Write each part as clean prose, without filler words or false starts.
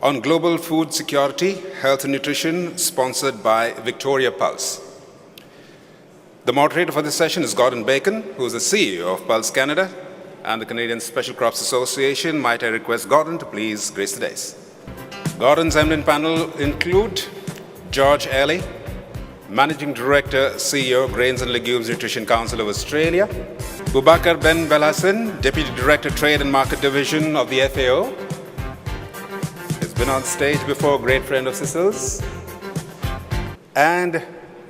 on global food security, health and nutrition, sponsored by Victoria Pulse. The moderator for this session is Gordon Bacon, who is the CEO of Pulse Canada and the Canadian Special Crops Association. Might I request Gordon to please grace the dais. Gordon's eminent panel include George Ely, Managing Director, CEO, Grains and Legumes Nutrition Council of Australia; Boubacar Ben Belhassan, Deputy Director, Trade and Market Division of the FAO. He's been on stage before, great friend of CICILS. And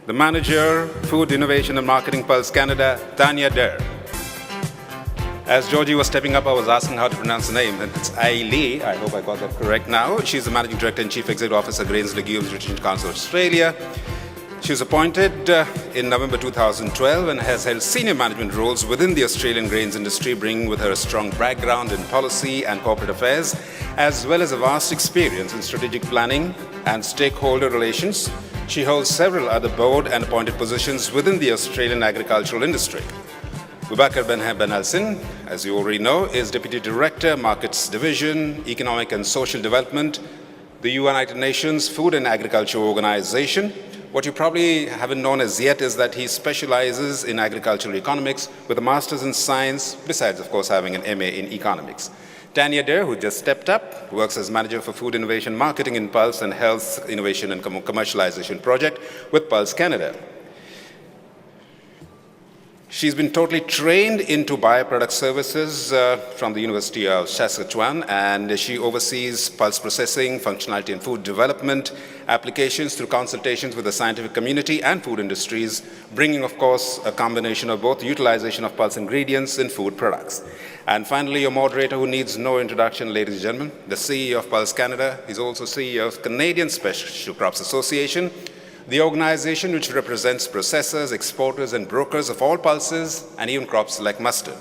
the Manager, Food Innovation and Marketing, Pulse Canada, Tanya Der. As Georgie was stepping up, I was asking how to pronounce the name, and it's Ailey. I hope I got that correct now. She's the Managing Director and Chief Executive Officer, Grains and Legumes Nutrition Council of Australia. She was appointed in November 2012 and has held senior management roles within the Australian grains industry, bringing with her a strong background in policy and corporate affairs, as well as a vast experience in strategic planning and stakeholder relations. She holds several other board and appointed positions within the Australian agricultural industry. Boubacar Ben Belhassan, as you already know, is Deputy Director, Markets Division, Economic and Social Development, the United Nations Food and Agriculture Organization. What you probably haven't known as yet is that he specializes in agricultural economics with a master's in science, besides, of course, having an MA in economics. Tanya Der, who just stepped up, works as Manager for Food Innovation Marketing in Pulse and Health Innovation and Commercialization Project with Pulse Canada. She's been totally trained into bioproduct services from the University of Saskatchewan, and she oversees pulse processing, functionality and food development applications through consultations with the scientific community and food industries, bringing, of course, a combination of both utilization of pulse ingredients in food products. And finally, your moderator who needs no introduction, ladies and gentlemen, the CEO of Pulse Canada. He's also CEO of Canadian Special Crops Association, the organization which represents processors, exporters, and brokers of all pulses and even crops like mustard.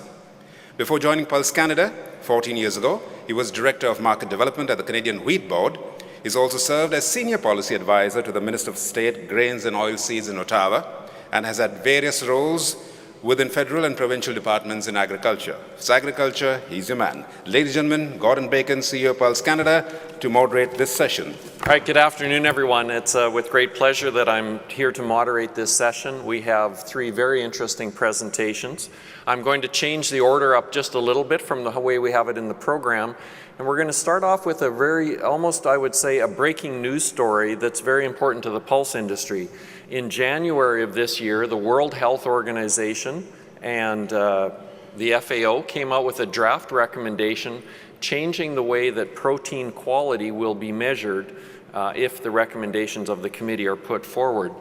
Before joining Pulse Canada 14 years ago, he was Director of Market Development at the Canadian Wheat Board. He's also served as Senior Policy Advisor to the Minister of State, Grains and Oilseeds in Ottawa, and has had various roles within federal and provincial departments in agriculture. If it's agriculture, he's your man. Ladies and gentlemen, Gordon Bacon, CEO of Pulse Canada, to moderate this session. All right, good afternoon, everyone. It's with great pleasure that I'm here to moderate this session. We have three very interesting presentations. I'm going to change the order up just a little bit from the way we have it in the program. And we're going to start off with a very, almost I would say, a breaking news story that's very important to the pulse industry. In January of this year, the World Health Organization and the FAO came out with a draft recommendation changing the way that protein quality will be measured if the recommendations of the committee are put forward.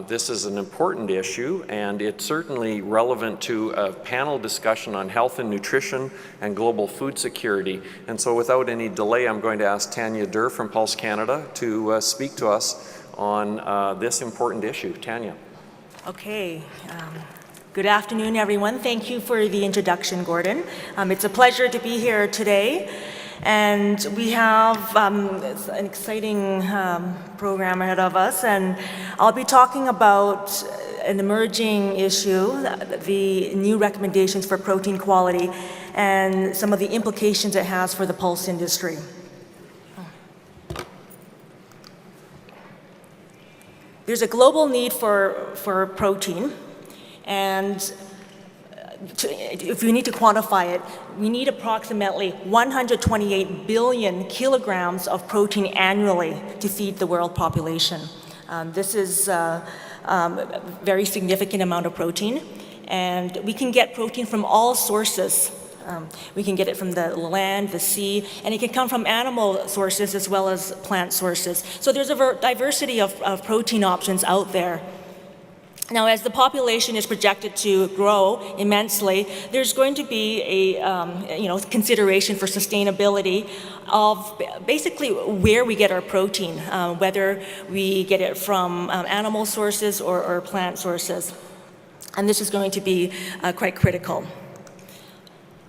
This is an important issue, and it's certainly relevant to a panel discussion on health and nutrition and global food security. And so without any delay, I'm going to ask Tanya Der from Pulse Canada to speak to us on this important issue. Tanya. Okay. Good afternoon, everyone. Thank you for the introduction, Gordon. It's a pleasure to be here today. And we have an exciting program ahead of us. And I'll be talking about an emerging issue, the new recommendations for protein quality, and some of the implications it has for the pulse industry. There's a global need for protein, and if we need to quantify it, we need approximately 128 billion kilograms of protein annually to feed the world population. This is a very significant amount of protein, and we can get protein from all sources. We can get it from the land, the sea, and it can come from animal sources as well as plant sources. So there's a diversity of protein options out there. Now, as the population is projected to grow immensely, there's going to be a consideration for sustainability of basically where we get our protein, whether we get it from animal sources or plant sources. And this is going to be quite critical.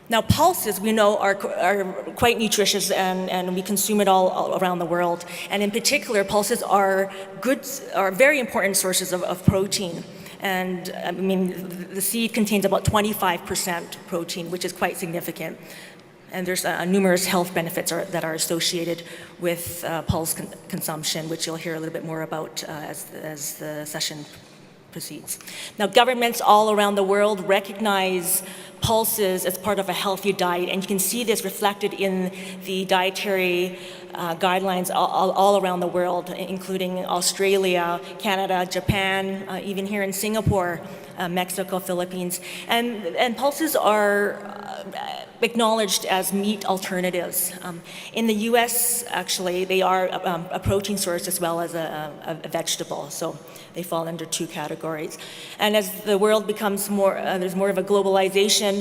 Now, pulses, we know, are quite nutritious, and we consume it all around the world. And in particular, pulses are very important sources of protein. And I mean, the seed contains about 25% protein, which is quite significant. And there's numerous health benefits that are associated with pulse consumption, which you'll hear a little bit more about as the session proceeds. Now, governments all around the world recognize pulses as part of a healthy diet, and you can see this reflected in the dietary guidelines all around the world, including Australia, Canada, Japan, even here in Singapore, Mexico, Philippines. And pulses are acknowledged as meat alternatives. In the US, actually, they are a protein source as well as a vegetable, so they fall under two categories. And as the world becomes more, there's more of a globalization,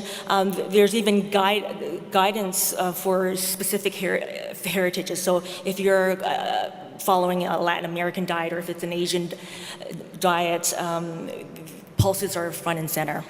there's even guidance for specific heritages. So if you're following a Latin American diet, or if it's an Asian diet, pulses are front and center.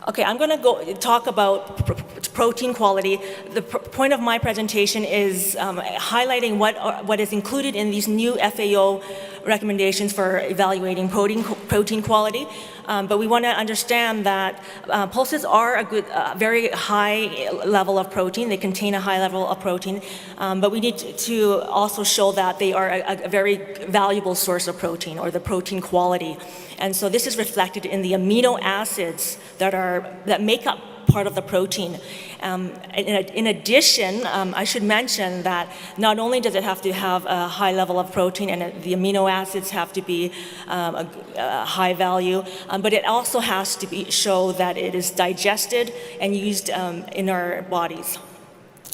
Okay, I'm going to talk about protein quality. The point of my presentation is highlighting what is included in these new FAO recommendations for evaluating protein quality. But we want to understand that pulses are a very high level of protein. They contain a high level of protein. But we need to also show that they are a very valuable source of protein, or the protein quality. And so this is reflected in the amino acids that make up part of the protein. In addition, I should mention that not only does it have to have a high level of protein and the amino acids have to be a high value, but it also has to show that it is digested and used in our bodies.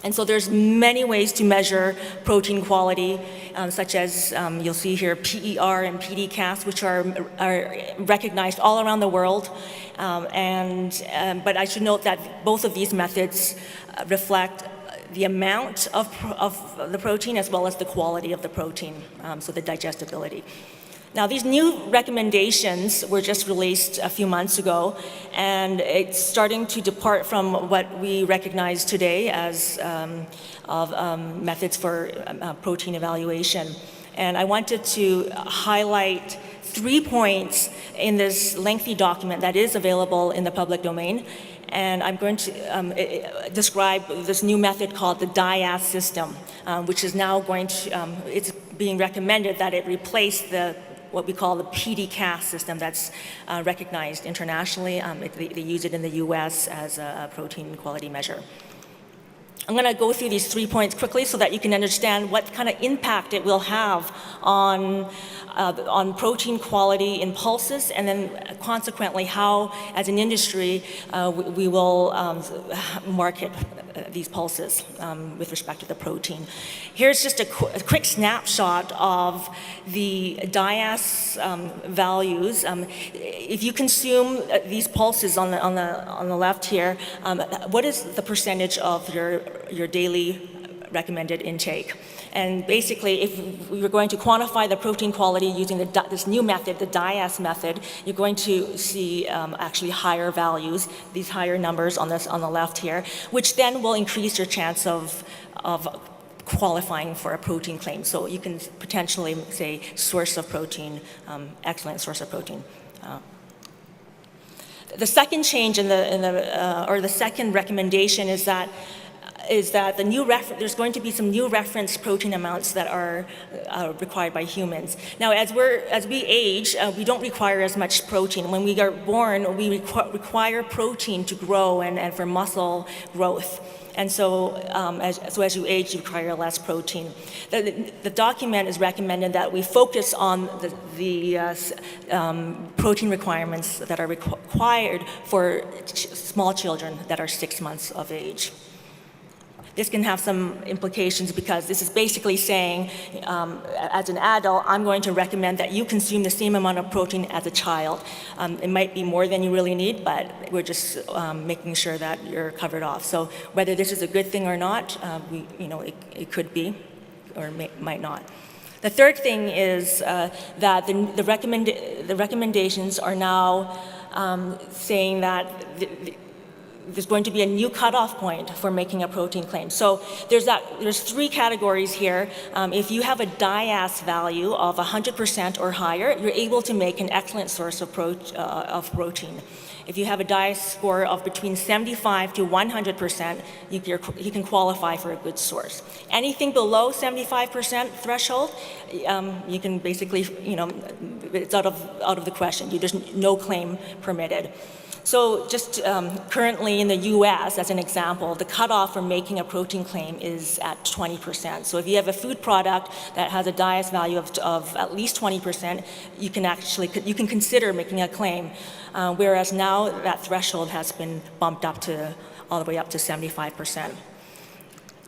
And so there's many ways to measure protein quality, such as you'll see here PER and PDCAS, which are recognized all around the world. But I should note that both of these methods reflect the amount of the protein as well as the quality of the protein, so the digestibility. Now, these new recommendations were just released a few months ago, and it's starting to depart from what we recognize today as methods for protein evaluation. And I wanted to highlight 3 points in this lengthy document that is available in the public domain. And I'm going to describe this new method called the DIAS system, which is now it's being recommended that it replace what we call the PDCAS system that's recognized internationally. They use it in the US as a protein quality measure. I'm going to go through these 3 points quickly so that you can understand what kind of impact it will have on protein quality in pulses, and then consequently how, as an industry, we will market these pulses with respect to the protein. Here's just a quick snapshot of the DIAS values. If you consume these pulses on the left here, what is the percentage of your daily recommended intake? And basically, if we were going to quantify the protein quality using this new method, the DIAS method, you're going to see actually higher values, these higher numbers on the left here, which then will increase your chance of qualifying for a protein claim. So you can potentially say source of protein, excellent source of protein. The second change or the second recommendation is that there's going to be some new reference protein amounts that are required by humans. Now, as we age, we don't require as much protein. When we are born, we require protein to grow and for muscle growth. And so, as you age, you require less protein. The document is recommended that we focus on the protein requirements that are required for small children that are 6 months of age. This can have some implications because this is basically saying, as an adult, I'm going to recommend that you consume the same amount of protein as a child. It might be more than you really need, but we're just making sure that you're covered off. So whether this is a good thing or not, it could be or might not. The third thing is that the recommendations are now saying that there's going to be a new cutoff point for making a protein claim. So there's three categories here. If you have a DIAS value of 100% or higher, you're able to make an excellent source of protein. If you have a DIAS score of between 75 to 100%, you can qualify for a good source. Anything below 75% threshold, you can basically, it's out of the question. There's no claim permitted. So just currently in the US, as an example, the cutoff for making a protein claim is at 20%. So if you have a food product that has a DIAS value of at least 20%, you can consider making a claim. Whereas now that threshold has been bumped up to all the way up to 75%.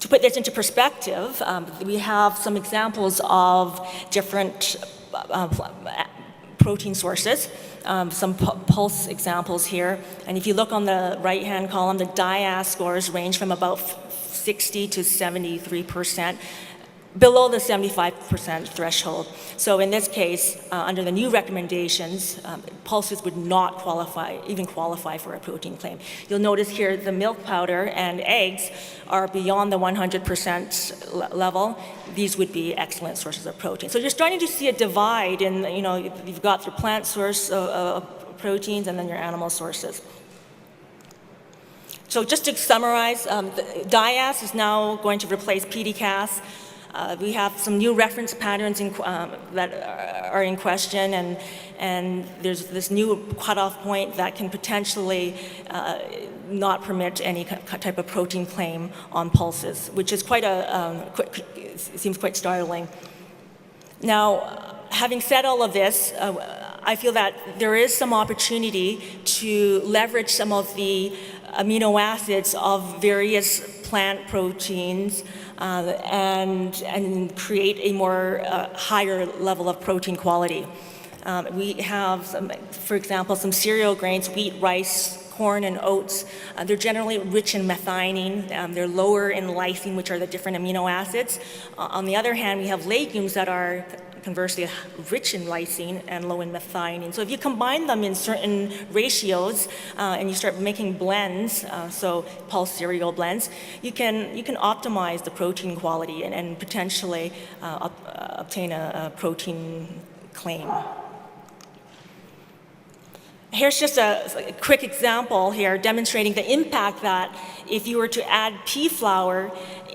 To put this into perspective, we have some examples of different protein sources. Some pulse examples here. And if you look on the right-hand column, the DIAS scores range from about 60 to 73%, below the 75% threshold. So in this case, under the new recommendations, pulses would not even qualify for a protein claim. You'll notice here the milk powder and eggs are beyond the 100% level. These would be excellent sources of protein. So you're starting to see a divide in, you've got your plant source of proteins and then your animal sources. So just to summarize, DIAS is now going to replace PDCAS. We have some new reference patterns that are in question, and there's this new cutoff point that can potentially not permit any type of protein claim on pulses, which is seems quite startling. Now, having said all of this, I feel that there is some opportunity to leverage some of the amino acids of various plant proteins and create a more higher level of protein quality. We have, for example, some cereal grains, wheat, rice, corn, and oats. They're generally rich in methionine. They're lower in lysine, which are the different amino acids. On the other hand, we have legumes that are conversely rich in lysine and low in methionine. So if you combine them in certain ratios and you start making blends, so pulse cereal blends, you can optimize the protein quality and potentially obtain a protein claim. Here's just a quick example here demonstrating the impact that if you were to add pea flour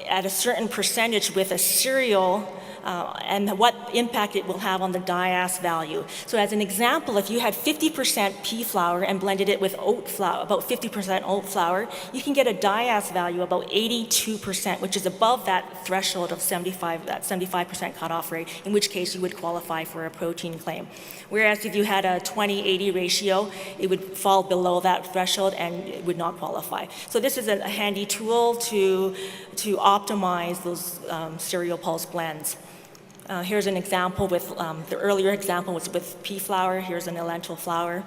at a certain percentage with a cereal, and what impact it will have on the DIAS value. So as an example, if you had 50% pea flour and blended it with oat flour, about 50% oat flour, you can get a DIAS value about 82%, which is above that threshold of 75% cutoff rate, in which case you would qualify for a protein claim. Whereas if you had a 20-80 ratio, it would fall below that threshold and it would not qualify. So this is a handy tool to optimize those cereal pulse blends. Here's an example with, the earlier example was with pea flour. Here's an lentil flour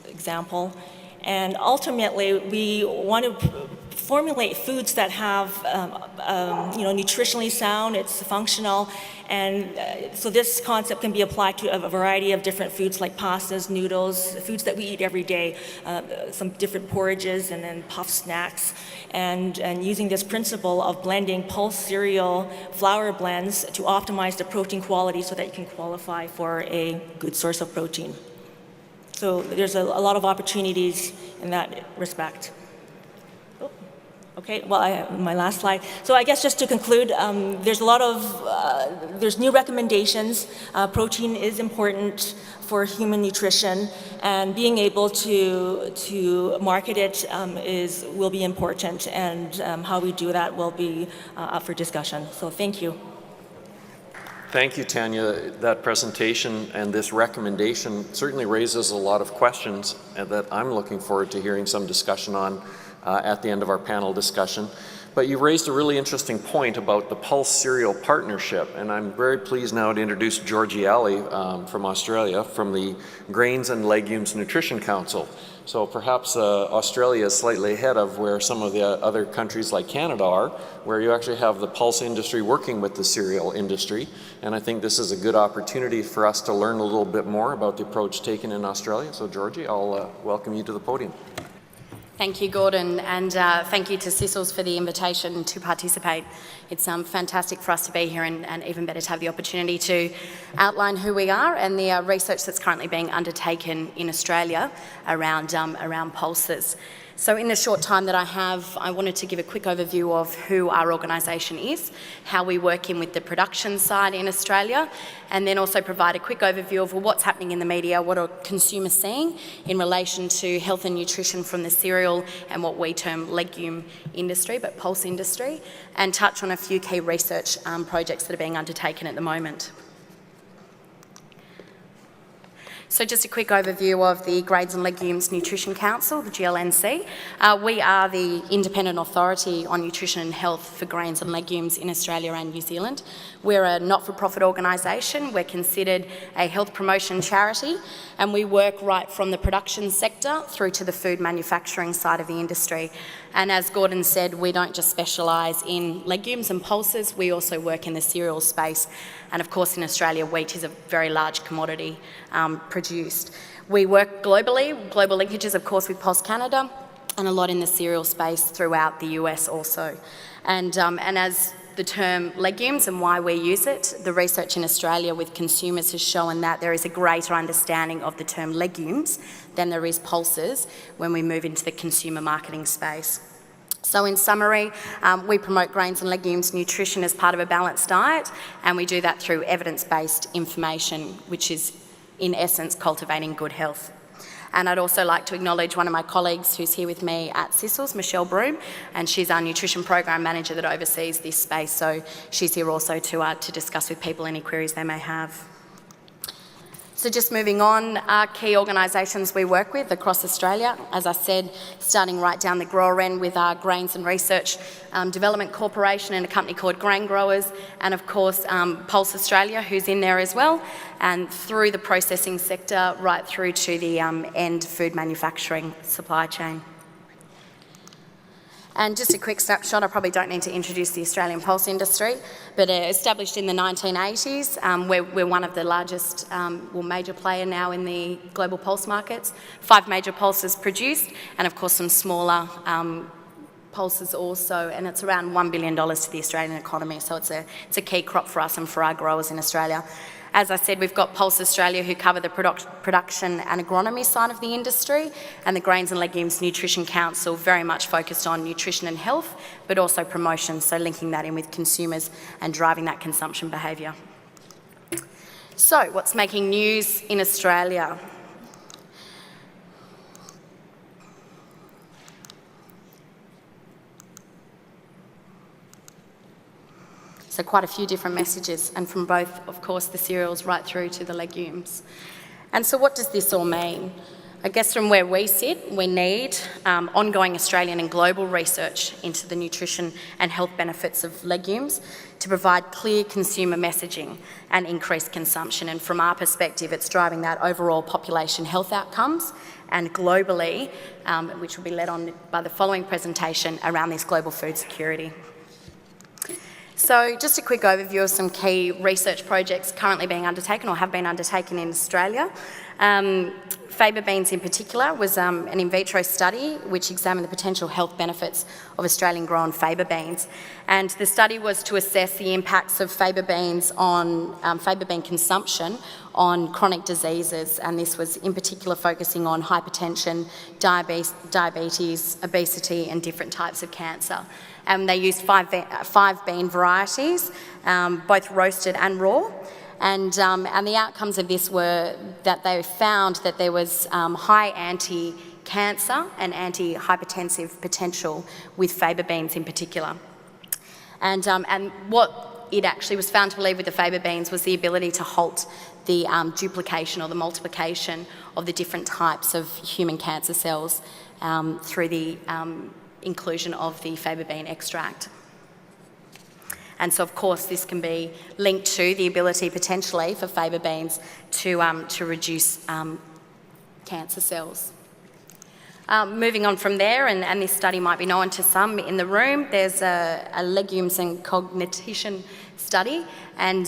example. And ultimately, we want to formulate foods that have, nutritionally sound, it's functional, and so this concept can be applied to a variety of different foods like pastas, noodles, foods that we eat every day, some different porridges and then puff snacks, and using this principle of blending pulse cereal flour blends to optimize the protein quality so that you can qualify for a good source of protein. So there's a lot of opportunities in that respect. Okay, well, my last slide. So I guess just to conclude, there's a lot of, there's new recommendations. Protein is important for human nutrition, and being able to market it will be important, and how we do that will be up for discussion. So thank you. Thank you, Tanya. That presentation and this recommendation certainly raises a lot of questions that I'm looking forward to hearing some discussion on at the end of our panel discussion. But you raised a really interesting point about the Pulse Cereal Partnership, and I'm very pleased now to introduce Georgie Alley from Australia, from the Grains and Legumes Nutrition Council. So perhaps Australia is slightly ahead of where some of the other countries like Canada are, where you actually have the pulse industry working with the cereal industry. And I think this is a good opportunity for us to learn a little bit more about the approach taken in Australia. So Georgie, I'll welcome you to the podium. Thank you, Gordon, and thank you to CICILS for the invitation to participate. It's fantastic for us to be here and even better to have the opportunity to outline who we are and the research that's currently being undertaken in Australia around pulses. So in the short time that I have, I wanted to give a quick overview of who our organisation is, how we work in with the production side in Australia, and then also provide a quick overview of what's happening in the media, what are consumers seeing in relation to health and nutrition from the cereal and what we term legume industry, but pulse industry, and touch on a few key research projects that are being undertaken at the moment. So just a quick overview of the Grains and Legumes Nutrition Council, the GLNC. We are the independent authority on nutrition and health for grains and legumes in Australia and New Zealand. We're a not-for-profit organisation. We're considered a health promotion charity, and we work right from the production sector through to the food manufacturing side of the industry. And as Gordon said, we don't just specialise in legumes and pulses, we also work in the cereal space. And of course in Australia, wheat is a very large commodity produced. We work globally, global linkages of course with Pulse Canada, and a lot in the cereal space throughout the US also. And as the term legumes and why we use it, the research in Australia with consumers has shown that there is a greater understanding of the term legumes than there is pulses when we move into the consumer marketing space. So in summary, we promote grains and legumes nutrition as part of a balanced diet, and we do that through evidence-based information, which is in essence cultivating good health. And I'd also like to acknowledge one of my colleagues who's here with me at CICILS, Michelle Broome, and she's our nutrition program manager that oversees this space, so she's here also to discuss with people any queries they may have. So just moving on, our key organisations we work with across Australia, as I said, starting right down the grower end with our Grains and Research Development Corporation and a company called Grain Growers, and of course Pulse Australia, who's in there as well, and through the processing sector right through to the end food manufacturing supply chain. And just a quick snapshot, I probably don't need to introduce the Australian pulse industry, but established in the 1980s, we're one of the largest, major player now in the global pulse markets. 5 major pulses produced, and of course some smaller pulses also, and it's around $1 billion to the Australian economy, so it's a key crop for us and for our growers in Australia. As I said, we've got Pulse Australia who cover the production and agronomy side of the industry, and the Grains and Legumes Nutrition Council very much focused on nutrition and health, but also promotion, so linking that in with consumers and driving that consumption behaviour. So, what's making news in Australia? So quite a few different messages, and from both, of course, the cereals right through to the legumes. And so what does this all mean? I guess from where we sit, we need ongoing Australian and global research into the nutrition and health benefits of legumes to provide clear consumer messaging and increased consumption. And from our perspective, it's driving that overall population health outcomes, and globally, which will be led on by the following presentation, around this global food security. So just a quick overview of some key research projects currently being undertaken or have been undertaken in Australia. Faba beans in particular was an in vitro study which examined the potential health benefits of Australian grown faba beans. And the study was to assess the impacts of faba beans on faba bean consumption on chronic diseases, and this was in particular focusing on hypertension, diabetes, obesity and different types of cancer. And they used five bean varieties, both roasted and raw. And the outcomes of this were that they found that there was high anti-cancer and anti-hypertensive potential with faba beans in particular. And what it actually was found to believe with the faba beans was the ability to halt the duplication or the multiplication of the different types of human cancer cells through the inclusion of the faba bean extract. And so, of course, this can be linked to the ability potentially for faba beans to reduce cancer cells. Moving on from there, and this study might be known to some in the room, there's a legumes and cognition study, and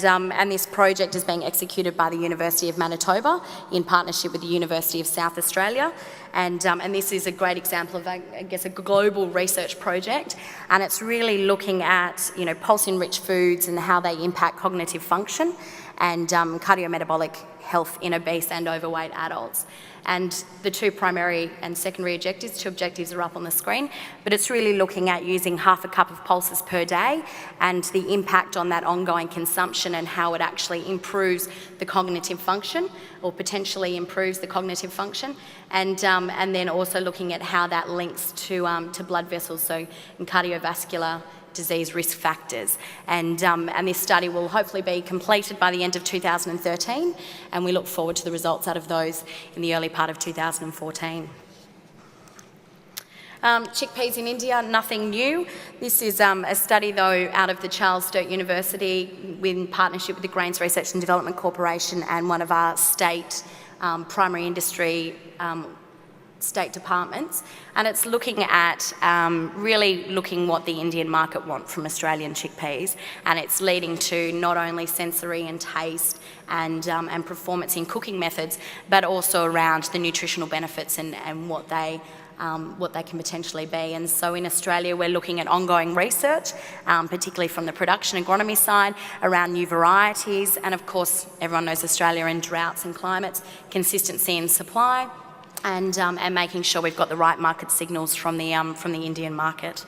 this project is being executed by the University of Manitoba in partnership with the University of South Australia, and this is a great example of, I guess, a global research project, and it's really looking at, you know, pulse-enriched foods and how they impact cognitive function and cardiometabolic health in obese and overweight adults. And the two primary and secondary objectives, two objectives are up on the screen, but it's really looking at using half a cup of pulses per day and the impact on that ongoing consumption and how it actually improves the cognitive function, or potentially improves the cognitive function, and then also looking at how that links to blood vessels, so in cardiovascular disease risk factors. And this study will hopefully be completed by the end of 2013, and we look forward to the results out of those in the early part of 2014. Chickpeas in India, nothing new. This is a study, though, out of the Charles Sturt University in partnership with the Grains Research and Development Corporation and one of our state primary industry state departments, and it's looking at really looking what the Indian market want from Australian chickpeas, and it's leading to not only sensory and taste and performance in cooking methods, but also around the nutritional benefits and what they can potentially be. And so in Australia, we're looking at ongoing research, particularly from the production agronomy side, around new varieties, and of course, everyone knows Australia in droughts and climates, consistency in supply, and making sure we've got the right market signals from the Indian market.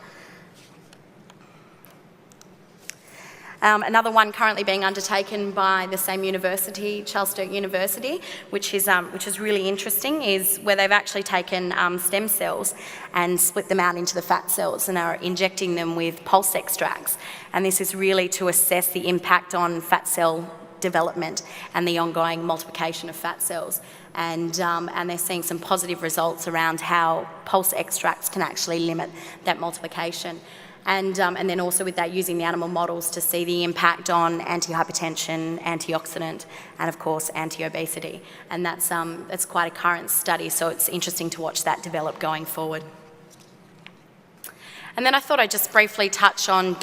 Another one currently being undertaken by the same university, Charles Sturt University, which is really interesting, is where they've actually taken stem cells and split them out into the fat cells and are injecting them with pulse extracts. And this is really to assess the impact on fat cell development and the ongoing multiplication of fat cells. And they're seeing some positive results around how pulse extracts can actually limit that multiplication. And then also with that, using the animal models to see the impact on anti-hypertension, antioxidant, and of course anti-obesity. And that's quite a current study, so it's interesting to watch that develop going forward. And then I thought I'd just briefly touch on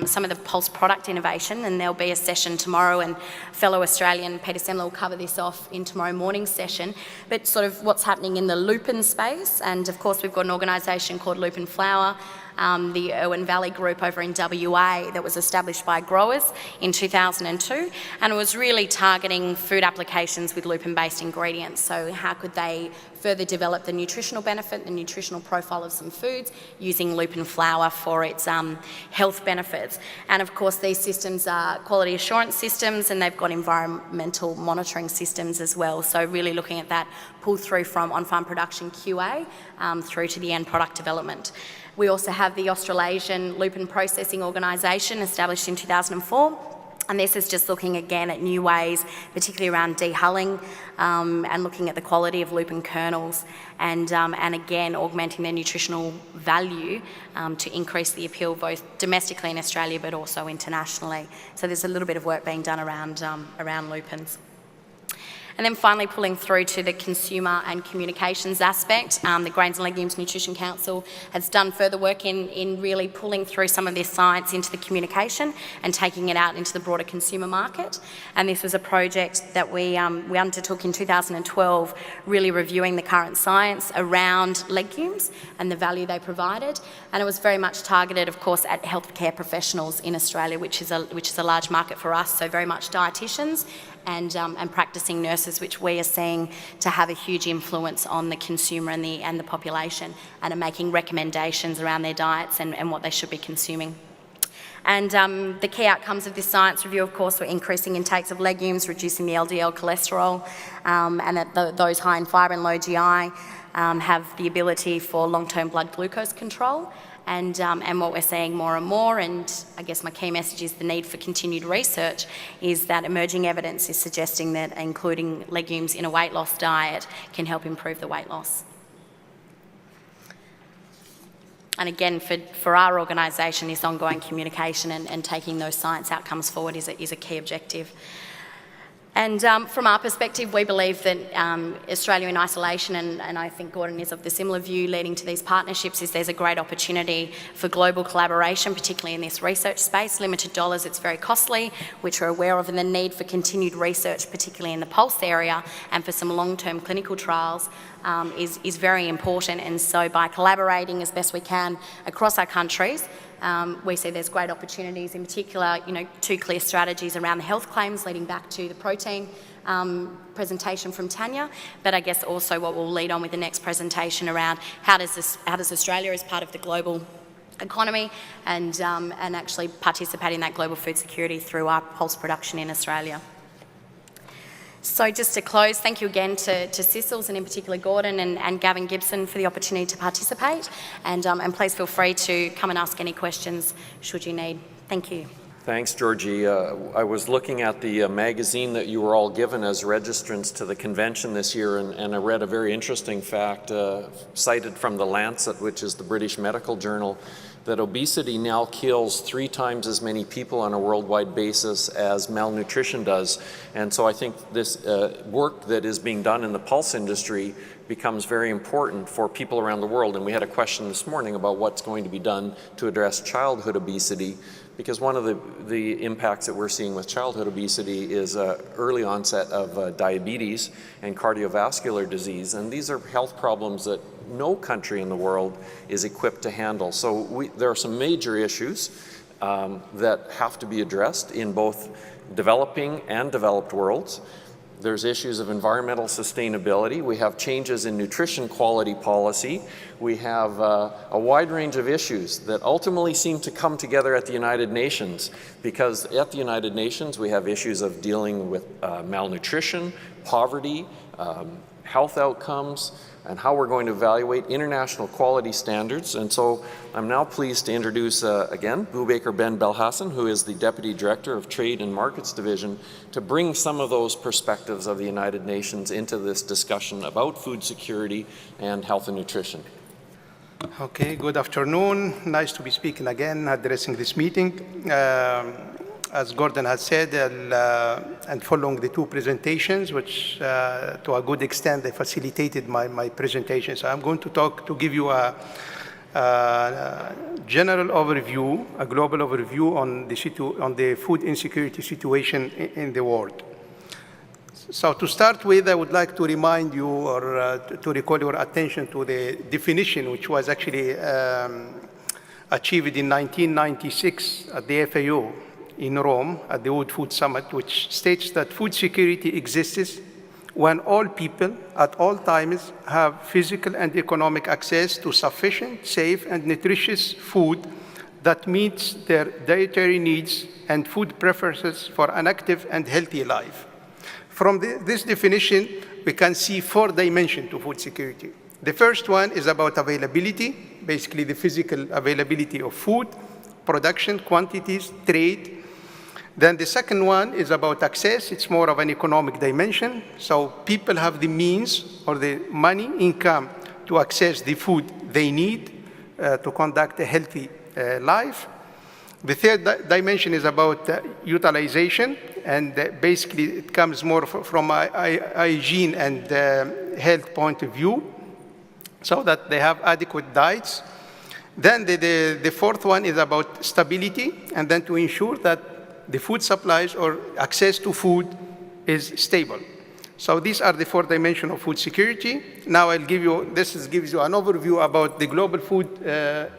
some of the pulse product innovation, and there'll be a session tomorrow, and fellow Australian Peter Semler will cover this off in tomorrow morning's session, but sort of what's happening in the lupin space. And of course we've got an organisation called Lupin Flour, the Irwin Valley Group over in WA, that was established by growers in 2002, and it was really targeting food applications with lupin-based ingredients. So how could they further develop the nutritional benefit, the nutritional profile of some foods using lupin flour for its health benefits. And of course these systems are quality assurance systems, and they've got environmental monitoring systems as well. So really looking at that pull through from on-farm production QA through to the end product development. We also have the Australasian Lupin Processing Organisation, established in 2004. And this is just looking again at new ways, particularly around dehulling and looking at the quality of lupin kernels, and again augmenting their nutritional value to increase the appeal both domestically in Australia but also internationally. So there's a little bit of work being done around lupins. And then finally pulling through to the consumer and communications aspect, the Grains and Legumes Nutrition Council has done further work in really pulling through some of this science into the communication and taking it out into the broader consumer market. And this was a project that we undertook in 2012, really reviewing the current science around legumes and the value they provided. And it was very much targeted, of course, at healthcare professionals in Australia, which is a large market for us, so very much dietitians and practicing nurses, which we are seeing to have a huge influence on the consumer and the population, and are making recommendations around their diets and what they should be consuming. And the key outcomes of this science review, of course, were increasing intakes of legumes, reducing the LDL cholesterol, and that those high in fibre and low GI have the ability for long-term blood glucose control. And what we're seeing more and more, and I guess my key message is the need for continued research, is that emerging evidence is suggesting that including legumes in a weight loss diet can help improve the weight loss. And again, for our organisation, this ongoing communication and taking those science outcomes forward is a key objective. And from our perspective, we believe that Australia in isolation, and I think Gordon is of the similar view leading to these partnerships, is there's a great opportunity for global collaboration, particularly in this research space. Limited dollars, it's very costly, which we're aware of, and the need for continued research, particularly in the pulse area, and for some long-term clinical trials is very important. And so by collaborating as best we can across our countries, we see there's great opportunities, in particular, two clear strategies around the health claims leading back to the protein presentation from Tanya, but I guess also what will lead on with the next presentation around how does Australia as part of the global economy and actually participate in that global food security through our pulse production in Australia. So just to close, thank you again to CICILS and in particular Gordon and Gavin Gibson for the opportunity to participate, and please feel free to come and ask any questions should you need. Thank you. Thanks, Georgie. I was looking at the magazine that you were all given as registrants to the convention this year, and I read a very interesting fact cited from The Lancet, which is the British medical journal, that obesity now kills 3 times as many people on a worldwide basis as malnutrition does. And so I think this work that is being done in the pulse industry becomes very important for people around the world. And we had a question this morning about what's going to be done to address childhood obesity, because one of the impacts that we're seeing with childhood obesity is early onset of diabetes and cardiovascular disease. And these are health problems that no country in the world is equipped to handle. So there are some major issues that have to be addressed in both developing and developed worlds. There's issues of environmental sustainability. We have changes in nutrition quality policy. We have a wide range of issues that ultimately seem to come together at the United Nations, because at the United Nations we have issues of dealing with malnutrition, poverty, health outcomes, and how we're going to evaluate international quality standards. And so I'm now pleased to introduce again Boubaker Ben Belhassan, who is the Deputy Director of Trade and Markets Division, to bring some of those perspectives of the United Nations into this discussion about food security and health and nutrition. Okay, good afternoon. Nice to be speaking again, addressing this meeting. As Gordon has said, and following the 2 presentations, which to a good extent they facilitated my presentation. So I'm going to give you a general overview, a global overview on the food insecurity situation in the world. So to start with, I would like to remind you or to recall your attention to the definition, which was actually achieved in 1996 at the FAO in Rome at the World Food Summit, which states that food security exists when all people at all times have physical and economic access to sufficient, safe, and nutritious food that meets their dietary needs and food preferences for an active and healthy life. From this definition, we can see 4 dimensions to food security. The first one is about availability, basically the physical availability of food, production, quantities, trade. Then the second one is about access. It's more of an economic dimension. So people have the means or the money, income to access the food they need to conduct a healthy life. The third dimension is about utilization, and basically it comes more from a hygiene and health point of view, so that they have adequate diets. Then the fourth one is about stability, and then to ensure that the food supplies or access to food is stable. So these are the 4 dimensions of food security. Now I'll give you, gives you an overview about the global food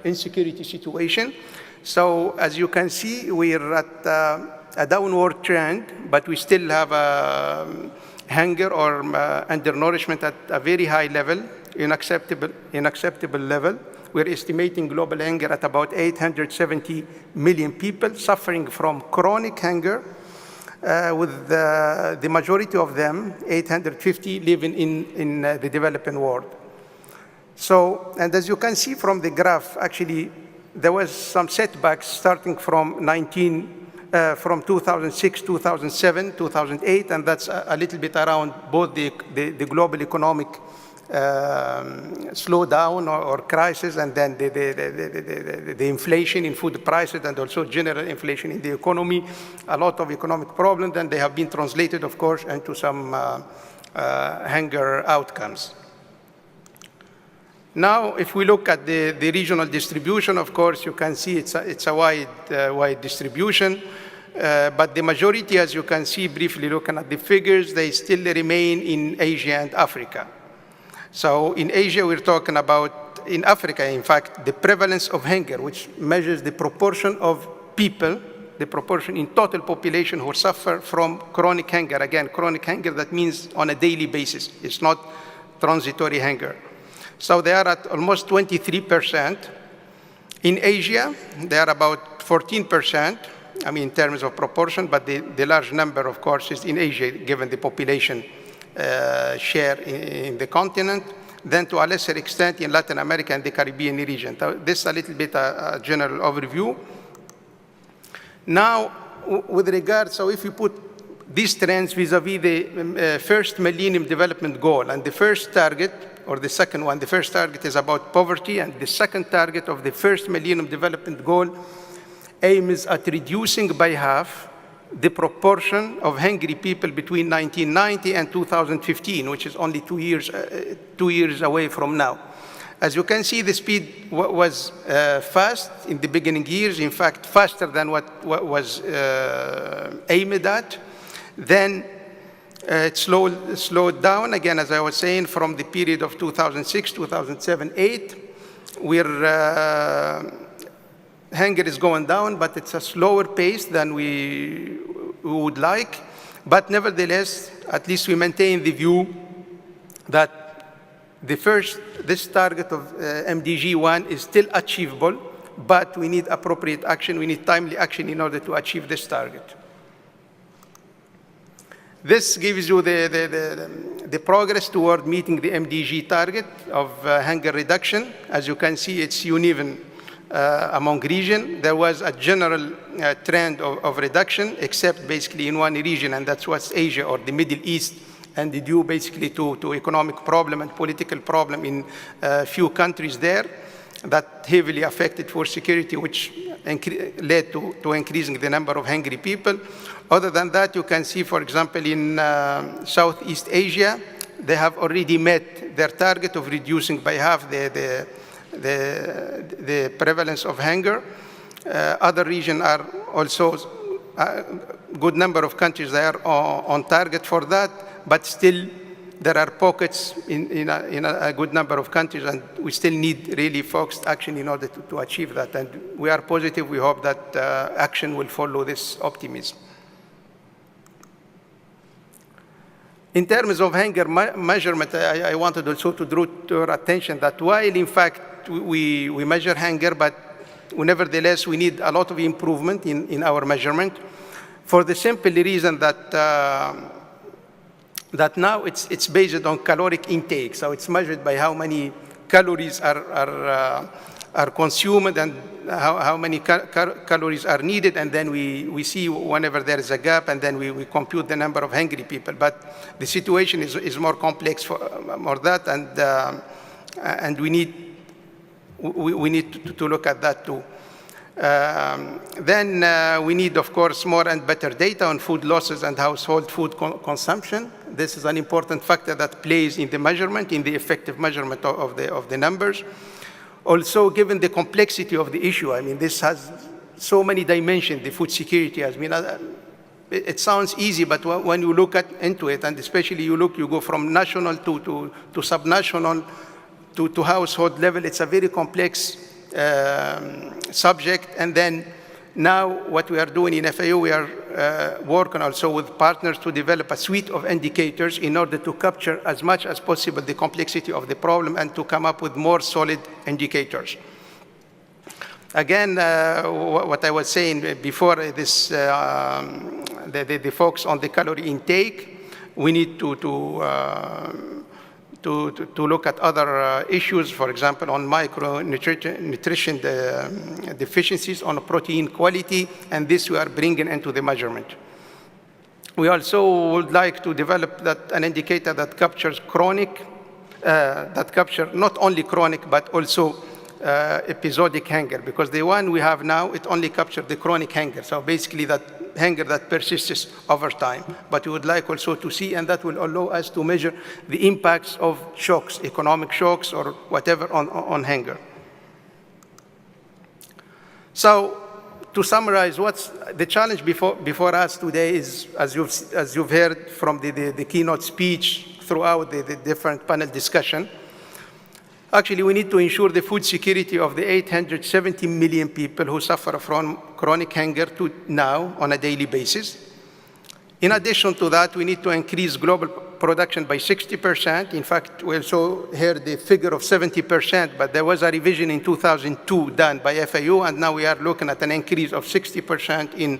insecurity situation. So as you can see, we're at a downward trend, but we still have hunger or undernourishment at a very high level, unacceptable level. We're estimating global hunger at about 870 million people suffering from chronic hunger, with the majority of them, 850, living in the developing world. So, and as you can see from the graph, actually, there was some setbacks starting from 2006, 2007, 2008, and that's a little bit around both the global economic slowdown or crisis, and then the inflation in food prices and also general inflation in the economy, a lot of economic problems, and they have been translated, of course, into some hunger outcomes. Now, if we look at the regional distribution, of course, you can see it's a wide distribution. But the majority, as you can see briefly looking at the figures, they still remain in Asia and Africa. So in Asia, we're talking about, in Africa, in fact, the prevalence of hunger, which measures the proportion of people, the proportion in total population who suffer from chronic hunger. Again, chronic hunger, that means on a daily basis. It's not transitory hunger. So they are at almost 23%. In Asia, they are about 14%, I mean, in terms of proportion, but the large number, of course, is in Asia, given the population share in the continent. Then to a lesser extent in Latin America and the Caribbean region. This is a little bit a general overview. Now, with regard, so if you put these trends vis-a-vis the first Millennium Development Goal, and the first target, or the second one, the first target is about poverty, and the second target of the first Millennium Development Goal aims at reducing by half the proportion of hungry people between 1990 and 2015, which is only 2 years away from now. As you can see, the speed was fast in the beginning years, in fact, faster than what was aimed at. Then it slowed down, again, as I was saying, from the period of 2006, 2007, 2008. Hunger is going down, but it's a slower pace than we would like. But nevertheless, at least we maintain the view that this target of MDG 1 is still achievable, but we need appropriate action, we need timely action in order to achieve this target. This gives you the progress toward meeting the MDG target of hunger reduction. As you can see, it's uneven among regions. There was a general trend of reduction, except basically in one region, and that's West Asia or the Middle East, and due basically to economic problem and political problem in a few countries there that heavily affected food security, which led to increasing the number of hungry people. Other than that, you can see, for example, in Southeast Asia, they have already met their target of reducing by half the prevalence of hunger. Other regions are also, a good number of countries that are on target for that, but still there are pockets in a good number of countries, and we still need really focused action in order to achieve that. And we are positive, we hope that action will follow this optimism. In terms of hunger measurement, I wanted also to draw to your attention that while in fact we measure hunger, but nevertheless we need a lot of improvement in our measurement, for the simple reason that that now it's based on caloric intake. So it's measured by how many calories are consumed and how many calories are needed, and then we see whenever there is a gap, and then we compute the number of hungry people. But the situation is more complex for that, and we need to look at that too. Then we need, of course, more and better data on food losses and household food consumption. This is an important factor that plays in the measurement, in the effective measurement of the numbers. Also, given the complexity of the issue, I mean, this has so many dimensions, the food security. I mean, it sounds easy, but when you look into it, and especially you go from national to subnational to household level, it's a very complex subject. And then now what we are doing in FAO, we are working also with partners to develop a suite of indicators in order to capture as much as possible the complexity of the problem and to come up with more solid indicators. Again, what I was saying before, this the focus on the calorie intake, we need to look at other issues, for example, on micronutrition deficiencies, on protein quality, and this we are bringing into the measurement. We also would like to develop an indicator that captures chronic that capture not only chronic but also episodic hunger, because the one we have now, it only captures the chronic hunger. So basically that hunger that persists over time. But we would like also to see, and that will allow us to measure the impacts of shocks, economic shocks or whatever on hunger. So to summarize, what's the challenge before us today is, as you've heard from the keynote speech throughout the different panel discussion, actually, we need to ensure the food security of the 870 million people who suffer from chronic hunger now on a daily basis. In addition to that, we need to increase global production by 60%. In fact, we also heard the figure of 70%, but there was a revision in 2002 done by FAO, and now we are looking at an increase of 60% in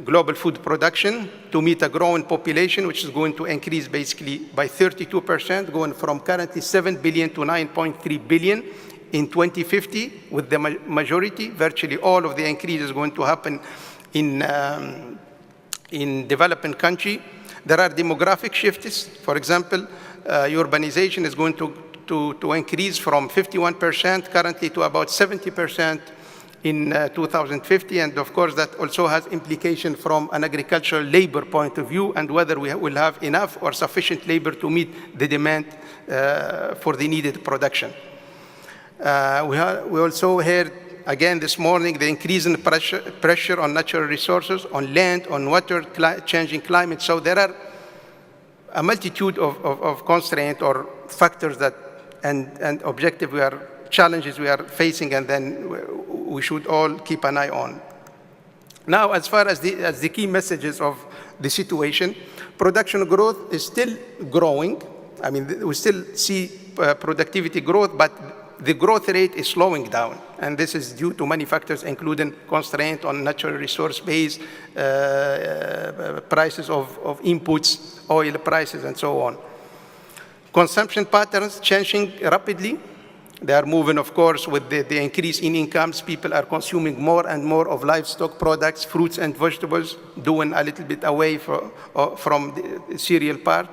global food production to meet a growing population, which is going to increase basically by 32%, going from currently 7 billion to 9.3 billion in 2050, with the majority, virtually all of the increase is going to happen in developing country. There are demographic shifts. For example, urbanization is going to increase from 51% currently to about 70% in 2050, and of course that also has implication from an agricultural labor point of view, and whether we will have enough or sufficient labor to meet the demand for the needed production. We also heard again this morning the increasing pressure on natural resources, on land, on water, changing climate. So there are a multitude of constraints or factors that and objective challenges we are facing, and then we should all keep an eye on. Now, as far as the key messages of the situation, production growth is still growing. I mean, we still see productivity growth, but the growth rate is slowing down, and this is due to many factors, including constraint on natural resource base, prices of inputs, oil prices, and so on. Consumption patterns changing rapidly. They are moving, of course, with the increase in incomes. People are consuming more and more of livestock products, fruits and vegetables, doing a little bit away from the cereal part.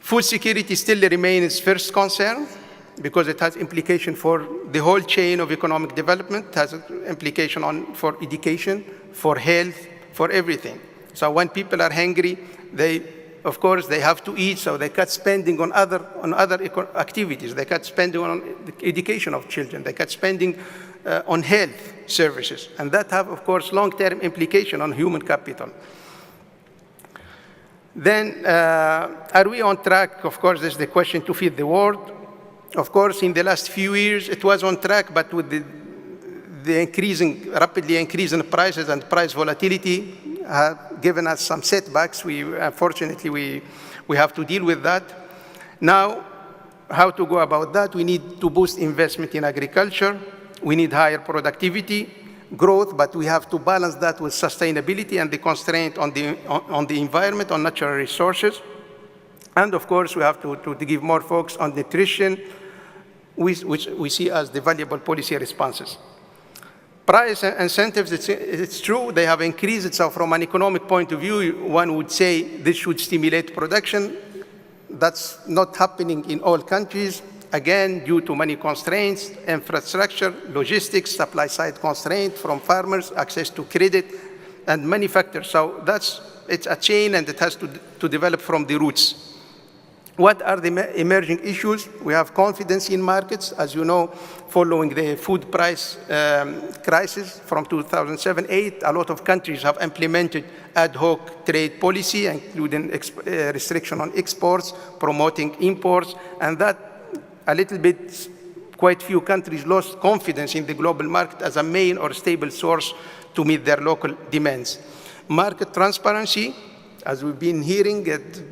Food security still remains first concern, because it has implication for the whole chain of economic development, it has implication for education, for health, for everything. So when people are hungry, of course, they have to eat, so they cut spending on other activities. They cut spending on the education of children. They cut spending on health services. And that have, of course, long-term implication on human capital. Then, are we on track? Of course, there's the question to feed the world. Of course, in the last few years, it was on track, but with the rapidly increasing prices and price volatility have given us some setbacks. Unfortunately, we have to deal with that. Now, how to go about that? We need to boost investment in agriculture. We need higher productivity, growth, but we have to balance that with sustainability and the constraint on the environment, on natural resources. And of course, we have to give more focus on nutrition, which we see as the valuable policy responses. Price incentives, it's true, they have increased. So from an economic point of view, one would say this should stimulate production. That's not happening in all countries, again, due to many constraints, infrastructure, logistics, supply side constraint from farmers, access to credit, and many factors. So it's a chain, and it has to develop from the roots. What are the emerging issues? We have confidence in markets. As you know, following the food price crisis from 2007-8, a lot of countries have implemented ad hoc trade policy, including restriction on exports, promoting imports, and that a little bit, quite few countries lost confidence in the global market as a main or stable source to meet their local demands. Market transparency, as we've been hearing,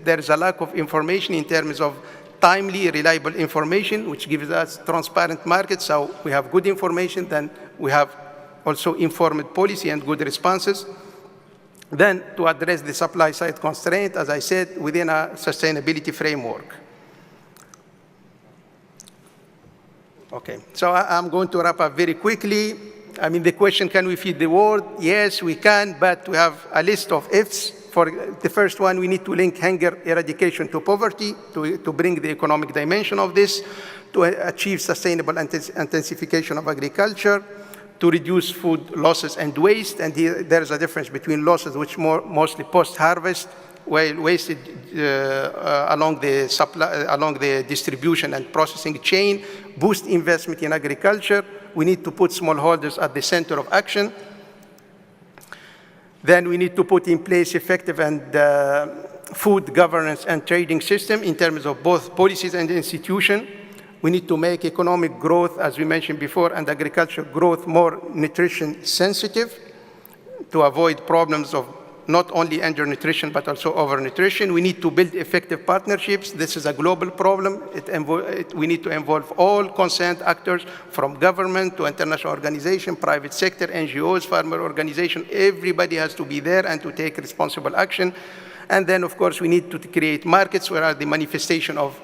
there is a lack of information in terms of timely, reliable information, which gives us transparent markets. So we have good information, then we have also informed policy and good responses. Then to address the supply side constraint, as I said, within a sustainability framework. Okay, so I'm going to wrap up very quickly. I mean, the question, can we feed the world? Yes, we can, but we have a list of ifs. For the first one, we need to link hunger eradication to poverty, to bring the economic dimension of this, to achieve sustainable intensification of agriculture, to reduce food losses and waste. And here, there is a difference between losses, which mostly post-harvest, while wasted along the distribution and processing chain, boost investment in agriculture. We need to put smallholders at the center of action. Then we need to put in place effective and food governance and trading system in terms of both policies and institution. We need to make economic growth, as we mentioned before, and agriculture growth more nutrition sensitive to avoid problems of not only undernutrition, but also overnutrition. We need to build effective partnerships. This is a global problem. We need to involve all concerned actors, from government to international organization, private sector, NGOs, farmer organization. Everybody has to be there and to take responsible action. And then, of course, we need to create markets where are the manifestation of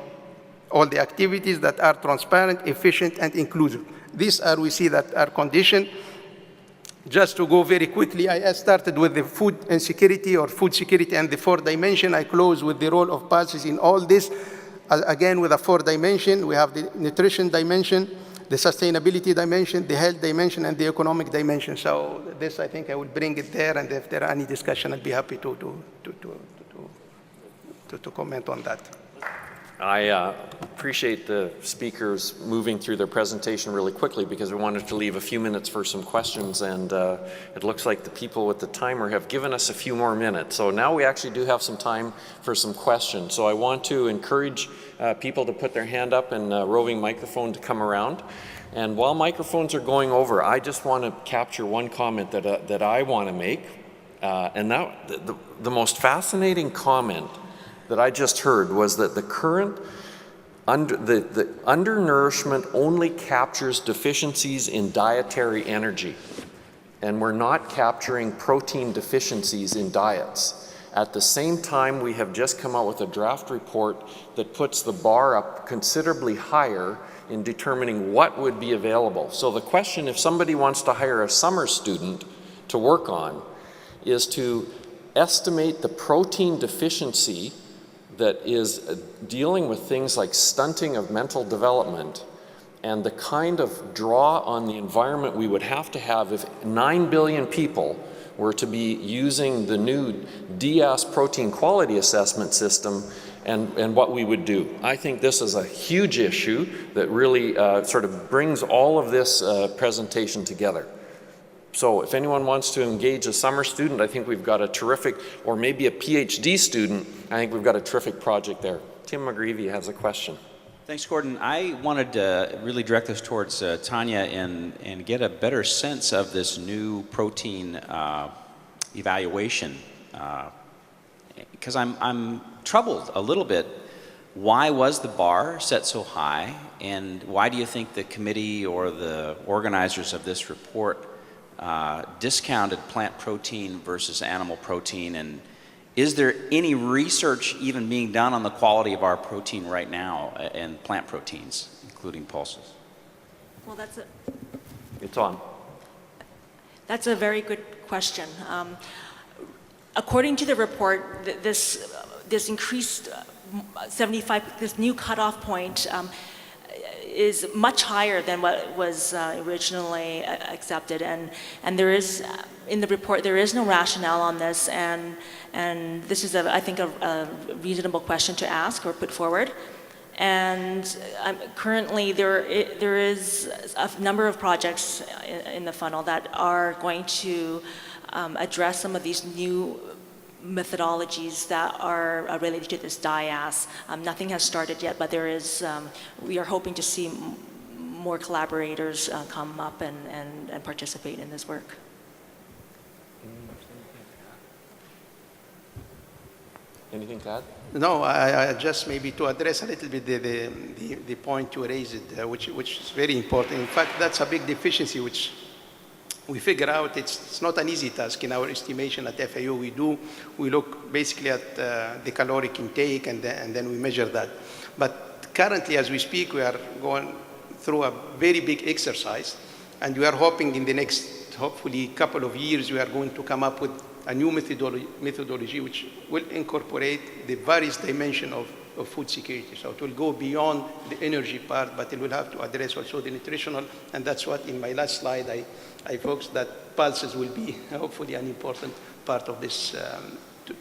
all the activities that are transparent, efficient, and inclusive. These are, we see, that are conditioned. Just to go very quickly, I started with the food insecurity or food security and the 4th dimension. I close with the role of pulses in all this. Again, with a 4th dimension, we have the nutrition dimension, the sustainability dimension, the health dimension, and the economic dimension. So this, I think I will bring it there, and if there are any discussion, I'd be happy to comment on that. I appreciate the speakers moving through their presentation really quickly, because we wanted to leave a few minutes for some questions, and it looks like the people with the timer have given us a few more minutes. So now we actually do have some time for some questions. So I want to encourage people to put their hand up and roving microphone to come around. And while microphones are going over, I just want to capture one comment that I want to make. And that the most fascinating comment that I just heard was that the current the undernourishment only captures deficiencies in dietary energy, and we're not capturing protein deficiencies in diets. At the same time, we have just come out with a draft report that puts the bar up considerably higher in determining what would be available. So the question, if somebody wants to hire a summer student to work on, is to estimate the protein deficiency that is dealing with things like stunting of mental development, and the kind of draw on the environment we would have to have if 9 billion people were to be using the new DIAS protein quality assessment system, and what we would do. I think this is a huge issue that really sort of brings all of this presentation together. So if anyone wants to engage a summer student, I think we've got a terrific, or maybe a PhD student, I think we've got a terrific project there. Tim McGreevy has a question. Thanks, Gordon. I wanted to really direct this towards Tanya and get a better sense of this new protein evaluation, because I'm troubled a little bit. Why was the bar set so high, and why do you think the committee or the organizers of this report discounted plant protein versus animal protein? And is there any research even being done on the quality of our protein right now and plant proteins, including pulses? Well, It's on. That's a very good question. According to the report, this increased 75, this new cutoff point is much higher than what was originally accepted, and there is, in the report, there is no rationale on this, and this is, I think, a reasonable question to ask or put forward. And currently, there is a number of projects in the funnel that are going to address some of these new methodologies that are related to this DIAS. Nothing has started yet, but there is, we are hoping to see more collaborators come up and participate in this work. Anything to add? No, I just maybe to address a little bit the point you raised, which is very important. In fact, that's a big deficiency which we figure out. It's not an easy task in our estimation at FAO. We look basically at the caloric intake, and then we measure that. But currently, as we speak, we are going through a very big exercise, and we are hoping in the next, hopefully, couple of years, we are going to come up with a new methodology which will incorporate the various dimensions of food security. So it will go beyond the energy part, but it will have to address also the nutritional, and that's what in my last slide I focused that pulses will be hopefully an important part of this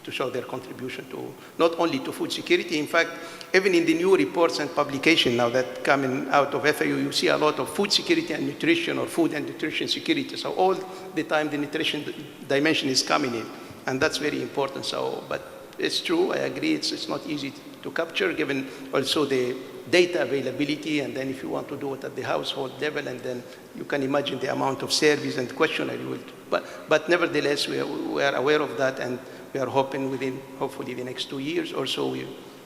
to show their contribution to not only to food security. In fact, even in the new reports and publication now that coming out of FAO, you see a lot of food security and nutrition, or food and nutrition security. So all the time the nutrition dimension is coming in, and that's very important. So, but it's true, I agree, it's not easy to capture given also the data availability, and then if you want to do it at the household level, and then you can imagine the amount of surveys and questionnaire you will. But nevertheless, we are aware of that, and we are hoping within, hopefully, the next 2 years or so,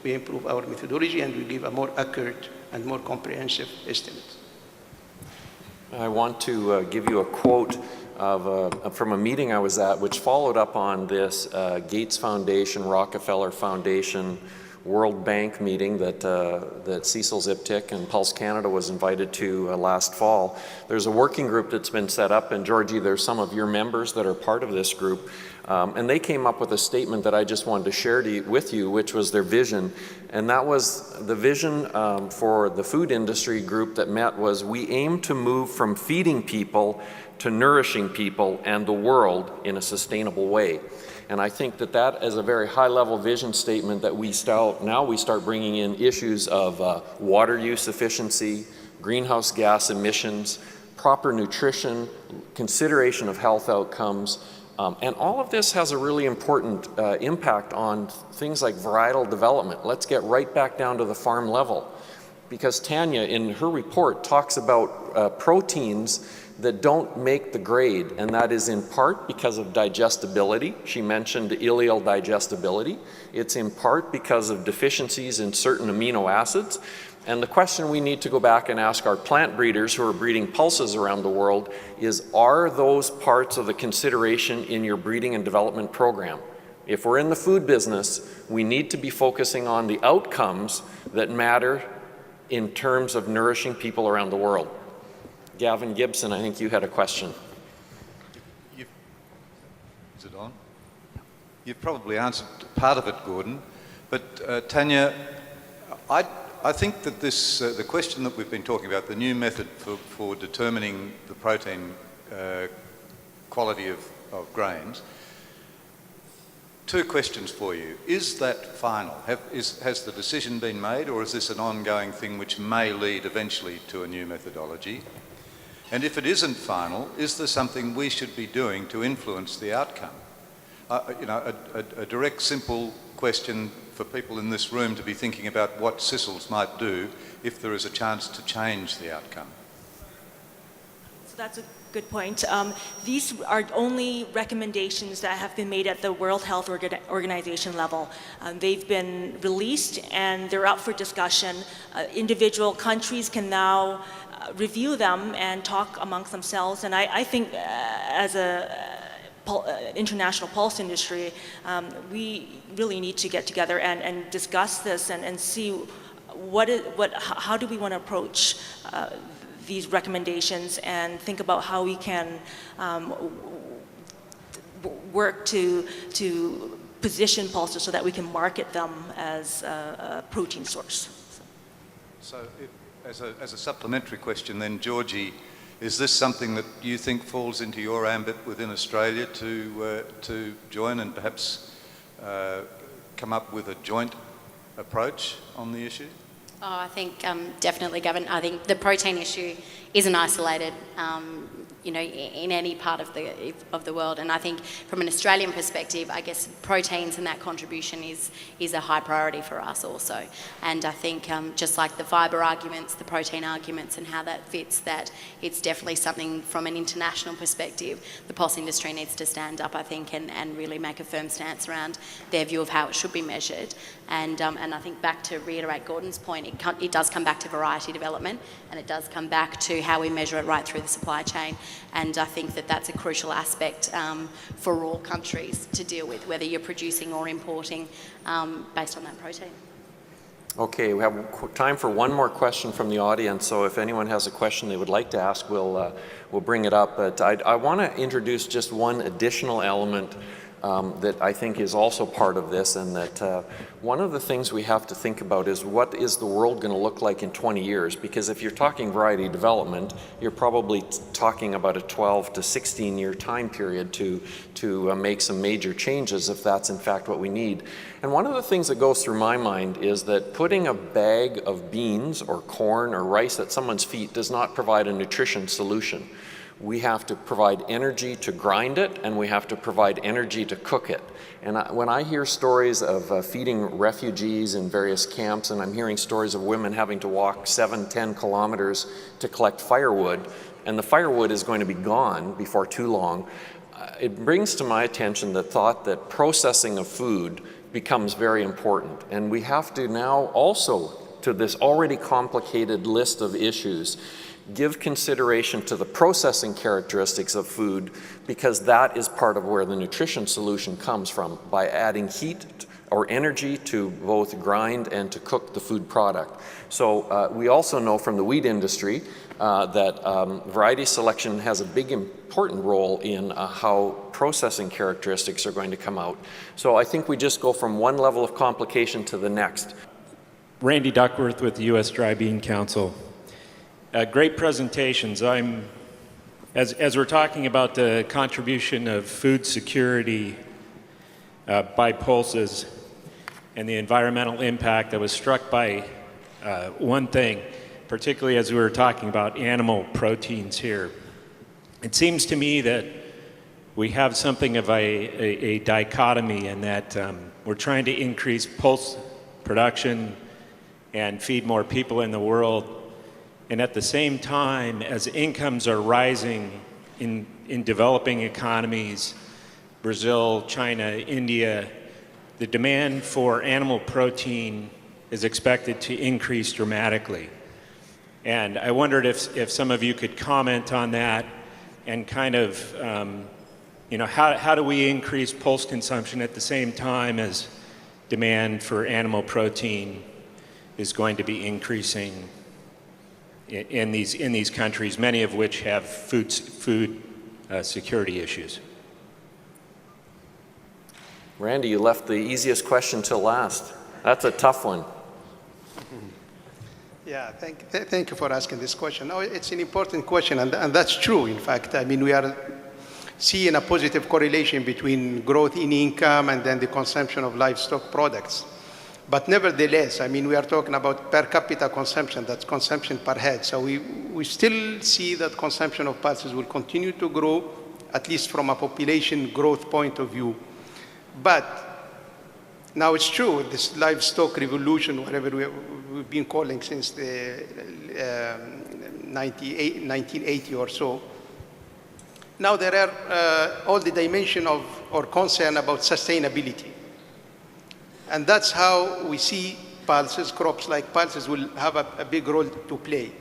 we improve our methodology and we give a more accurate and more comprehensive estimate. I want to give you a quote from a meeting I was at, which followed up on this Gates Foundation, Rockefeller Foundation, World Bank meeting that CICILS, IPTIC, and Pulse Canada was invited to last fall. There's a working group that's been set up, and Georgie, there's some of your members that are part of this group, and they came up with a statement that I just wanted to share with you, which was their vision, and that was the vision for the food industry group that met was, we aim to move from feeding people to nourishing people and the world in a sustainable way. And I think that that is a very high-level vision statement that now we start bringing in issues of water use efficiency, greenhouse gas emissions, proper nutrition, consideration of health outcomes, and all of this has a really important impact on things like varietal development. Let's get right back down to the farm level, because Tanya, in her report, talks about proteins that don't make the grade, and that is in part because of digestibility. She mentioned ileal digestibility. It's in part because of deficiencies in certain amino acids. And the question we need to go back and ask our plant breeders who are breeding pulses around the world is, are those parts of the consideration in your breeding and development program? If we're in the food business, we need to be focusing on the outcomes that matter in terms of nourishing people around the world. Gavin Gibson, I think you had a question. Is it on? You've probably answered part of it, Gordon, but Tanya, I think that this, the question that we've been talking about, the new method for determining the protein quality of grains, two questions for you. Is that final? Has the decision been made, or is this an ongoing thing which may lead eventually to a new methodology? And if it isn't final, is there something we should be doing to influence the outcome? A direct, simple question for people in this room to be thinking about what CICILS might do if there is a chance to change the outcome. So that's a good point. These are only recommendations that have been made at the World Health Organization level. They've been released and they're up for discussion. Individual countries can now review them and talk amongst themselves. And I think as a international pulse industry, we really need to get together and discuss this and see how do we want to approach these recommendations and think about how we can work to position pulses so that we can market them as a protein source. So as a supplementary question then, Georgie, is this something that you think falls into your ambit within Australia to join and perhaps come up with a joint approach on the issue? Oh, I think definitely, Gavin. I think the protein issue isn't isolated, in any part of the world. And I think from an Australian perspective, I guess proteins and that contribution is a high priority for us also. And I think just like the fibre arguments, the protein arguments, and how that fits, that it's definitely something from an international perspective the pulse industry needs to stand up, I think, and really make a firm stance around their view of how it should be measured. And I think, back to reiterate Gordon's point, it does come back to variety development, and it does come back to how we measure it right through the supply chain. And I think that that's a crucial aspect for all countries to deal with, whether you're producing or importing based on that protein. Okay, we have time for one more question from the audience, so if anyone has a question they would like to ask, we'll bring it up. But I want to introduce just one additional element that I think is also part of this, and that one of the things we have to think about is what is the world going to look like in 20 years? Because if you're talking variety development, you're probably talking about a 12 to 16 year time period to make some major changes if that's in fact what we need. And one of the things that goes through my mind is that putting a bag of beans or corn or rice at someone's feet does not provide a nutrition solution. We have to provide energy to grind it, and we have to provide energy to cook it. And when I hear stories of feeding refugees in various camps, and I'm hearing stories of women having to walk 7-10 kilometers to collect firewood, and the firewood is going to be gone before too long, it brings to my attention the thought that processing of food becomes very important. And we have to now also, to this already complicated list of issues, give consideration to the processing characteristics of food, because that is part of where the nutrition solution comes from, by adding heat or energy to both grind and to cook the food product. So we also know from the wheat industry that variety selection has a big important role in how processing characteristics are going to come out. So I think we just go from one level of complication to the next. Randy Duckworth with the U.S. Dry Bean Council. Great presentations. As we're talking about the contribution of food security by pulses and the environmental impact, I was struck by one thing, particularly as we were talking about animal proteins here. It seems to me that we have something of a dichotomy in that we're trying to increase pulse production and feed more people in the world. And at the same time, as incomes are rising in developing economies, Brazil, China, India, the demand for animal protein is expected to increase dramatically. And I wondered if some of you could comment on that and kind of, how do we increase pulse consumption at the same time as demand for animal protein is going to be increasing in these countries, many of which have food security issues? Randy, you left the easiest question till last. That's a tough one. Yeah, thank you for asking this question. No, it's an important question, and that's true, in fact. I mean, we are seeing a positive correlation between growth in income and then the consumption of livestock products. But nevertheless, I mean, we are talking about per capita consumption, that's consumption per head. So we still see that consumption of pulses will continue to grow, at least from a population growth point of view. But now it's true, this livestock revolution, whatever we've been calling since the 1980 or so, now there are all the dimension of or concern about sustainability. And that's how we see pulses, crops like pulses will have a big role to play.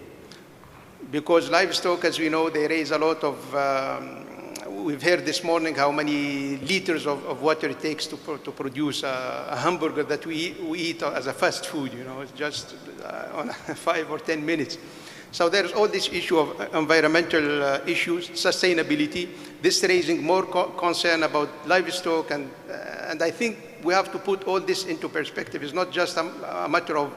Because livestock, as we know, they raise a lot of, we've heard this morning how many liters of water it takes to produce a hamburger that we eat as a fast food, it's just on 5 or 10 minutes. So there's all this issue of environmental issues, sustainability, this raising more concern about livestock, and I think we have to put all this into perspective. It's not just a matter of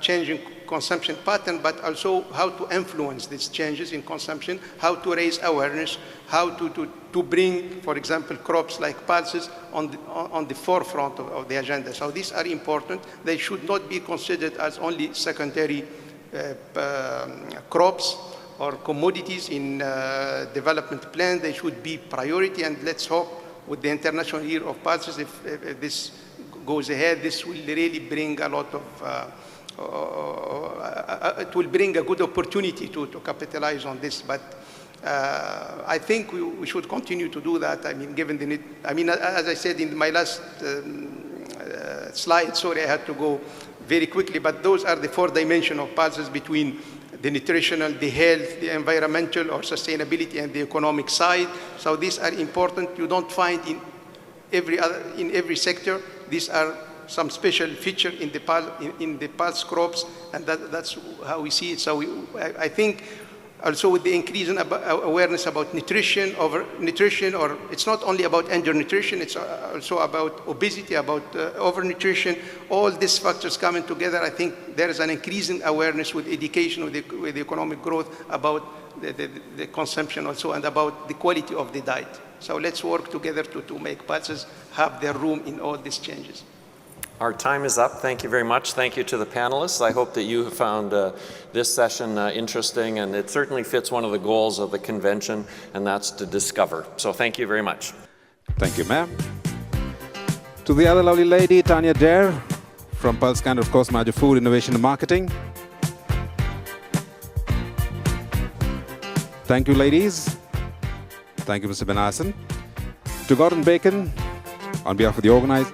changing consumption pattern, but also how to influence these changes in consumption, how to raise awareness, how to bring, for example, crops like pulses on the forefront of the agenda. So these are important. They should not be considered as only secondary crops or commodities in development plans. They should be priority, and let's hope with the International Year of Pulses, if this goes ahead, this will really bring a lot of, it will bring a good opportunity to capitalize on this. But I think we should continue to do that. I mean, given the need, I mean, as I said in my last slide, sorry, I had to go very quickly, but those are the 4 dimensions of pulses between the nutritional, the health, the environmental or sustainability, and the economic side. So these are important. You don't find in every sector. These are some special feature in the pulse crops, and that's how we see it. So I think Also with the increase in awareness about nutrition, overnutrition, or it's not only about undernutrition, it's also about obesity, about overnutrition. All these factors coming together, I think there is an increase in awareness with education, with the economic growth, about the consumption also, and about the quality of the diet. So let's work together to make pulses have their room in all these changes. Our time is up. Thank you very much. Thank you to the panelists. I hope that you have found this session interesting, and it certainly fits one of the goals of the convention, and that's to discover. So thank you very much. Thank you, ma'am. To the other lovely lady, Tanya Dare, from Pulse Canada, of course, Manager Food Innovation and Marketing. Thank you, ladies. Thank you, Mr. Benasan. To Gordon Bacon, on behalf of the organizers,